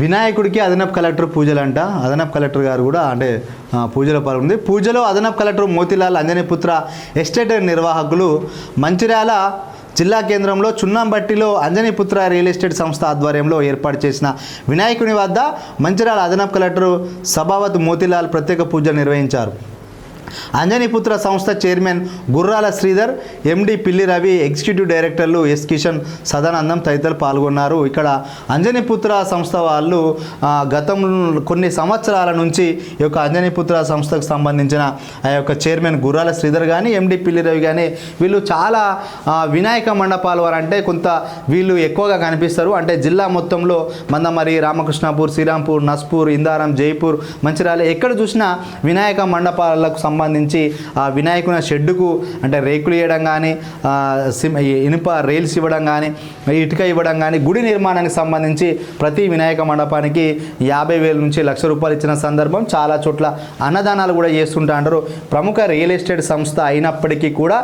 వినాయకుడికి అదనపు కలెక్టర్ పూజలంట. అదనపు కలెక్టర్ గారు కూడా అంటే పూజలో పాల్గొంది. పూజలో అదనపు కలెక్టర్ మోతిలాల్ అంజనీపుత్ర ఎస్టేట్ నిర్వాహకులు మంచిర్యాల జిల్లా కేంద్రంలో చున్నంబట్టిలో అంజనీపుత్ర రియల్ ఎస్టేట్ సంస్థ ఆధ్వర్యంలో ఏర్పాటు చేసిన వినాయకుని వద్ద మంచిర్యాల అదనపు కలెక్టర్ సభావత్ మోతిలాల్ ప్రత్యేక పూజలు నిర్వహించారు. అంజనీపుత్ర సంస్థ చైర్మన్ గుర్రాల శ్రీధర్, ఎండి పిల్లి రవి, ఎగ్జిక్యూటివ్ డైరెక్టర్లు ఎస్ కిషన్, సదానందం తదితరులు పాల్గొన్నారు. ఇక్కడ అంజనీపుత్ర సంస్థ వాళ్ళు గతం కొన్ని సంవత్సరాల నుంచి ఈ యొక్క అంజనీపుత్ర సంస్థకు సంబంధించిన ఆ యొక్క చైర్మన్ గుర్రాల శ్రీధర్ కానీ, ఎండి పిల్లి రవి కానీ వీళ్ళు చాలా వినాయక మండపాలు వారంటే కొంత వీళ్ళు ఎక్కువగా కనిపిస్తారు. అంటే జిల్లా మొత్తంలో మందమరి, రామకృష్ణాపూర్, శ్రీరాంపూర్, నస్పూర్, ఇందారం, జైపూర్, మంచిర్యాల ఎక్కడ చూసినా వినాయక మండపాలకు సంబంధించి ఆ వినాయకుని షెడ్డుకు అంటే రేకులు ఇవ్వడం కానీ, ఇనుప రైల్స్ ఇవ్వడం కానీ, ఇటుక ఇవ్వడం కానీ, గుడి నిర్మాణానికి సంబంధించి ప్రతి వినాయక మండపానికి 50,000 నుంచి ₹1,00,000 ఇచ్చిన సందర్భం. చాలా చోట్ల అన్నదానాలు కూడా చేస్తుంటా అంటారు. ప్రముఖ రియల్ ఎస్టేట్ సంస్థ అయినప్పటికీ కూడా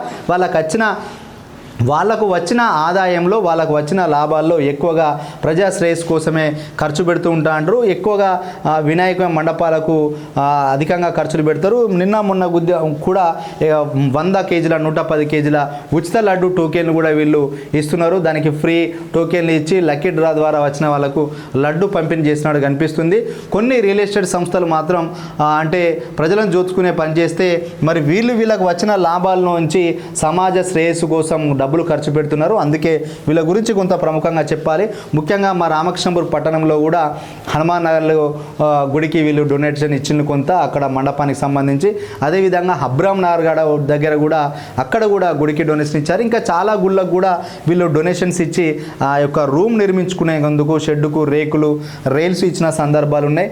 వాళ్ళకు వచ్చిన ఆదాయంలో, వాళ్ళకు వచ్చిన లాభాల్లో ఎక్కువగా ప్రజా శ్రేయస్ కోసమే ఖర్చు పెడుతూ ఉంటా అంటారు. ఎక్కువగా వినాయక మండపాలకు అధికంగా ఖర్చులు పెడతారు. నిన్న మొన్న కూడా 100 కేజీల 110 కేజీల ఉచిత లడ్డు టోకెన్లు కూడా వీళ్ళు ఇస్తున్నారు. దానికి ఫ్రీ టోకెన్లు ఇచ్చి లక్కీ డ్రా ద్వారా వచ్చిన వాళ్ళకు లడ్డు పంపిణీ చేసినట్టు కనిపిస్తుంది. కొన్ని రియల్ ఎస్టేట్ సంస్థలు మాత్రం అంటే ప్రజలను జోచుకునే పని చేస్తే మరి వీళ్ళకు వచ్చిన లాభాల నుంచి సమాజ శ్రేయస్సు కోసం డబ్బులు ఖర్చు పెడుతున్నారు. అందుకే వీళ్ళ గురించి కొంత ప్రముఖంగా చెప్పాలి. ముఖ్యంగా మా రామకృష్ణపూర్ పట్టణంలో కూడా హనుమాన్ నగర్లో గుడికి వీళ్ళు డొనేషన్ ఇచ్చింది కొంత, అక్కడ మండపానికి సంబంధించి. అదేవిధంగా అబ్రామ్ నగర్ దగ్గర కూడా అక్కడ కూడా గుడికి డొనేషన్ ఇచ్చారు. ఇంకా చాలా గుళ్ళకు కూడా వీళ్ళు డొనేషన్స్ ఇచ్చి ఆ యొక్క రూమ్ నిర్మించుకునేందుకు షెడ్డుకు రేకులు, రైల్స్ ఇచ్చిన సందర్భాలు ఉన్నాయి.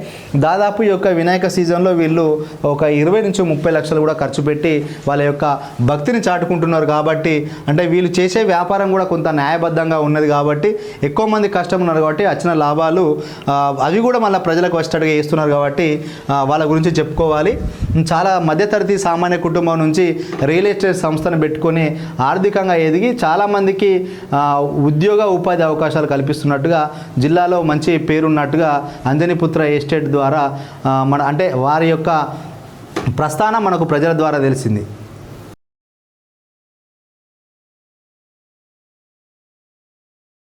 దాదాపు ఈ యొక్క వినాయక సీజన్లో వీళ్ళు ఒక 20 నుంచి 30 లక్షలు కూడా ఖర్చు పెట్టి వాళ్ళ యొక్క భక్తిని చాటుకుంటున్నారు. కాబట్టి అంటే వీళ్ళు చేసే వ్యాపారం కూడా కొంత న్యాయబద్ధంగా ఉన్నది కాబట్టి, ఎక్కువ మంది కష్టం ఉన్నారు కాబట్టి వచ్చిన లాభాలు అవి కూడా మళ్ళీ ప్రజలకు వచ్చేటట్టుగా చేస్తున్నారు కాబట్టి వాళ్ళ గురించి చెప్పుకోవాలి. చాలా మధ్యతరగతి సామాన్య కుటుంబం నుంచి రియల్ ఎస్టేట్ సంస్థను పెట్టుకొని ఆర్థికంగా ఎదిగి చాలామందికి ఉద్యోగ ఉపాధి అవకాశాలు కల్పిస్తున్నట్టుగా, జిల్లాలో మంచి పేరున్నట్టుగా అంజనీపుత్ర ఎస్టేట్ ద్వారా అంటే వారి యొక్క ప్రస్థానం మనకు ప్రజల ద్వారా తెలిసింది.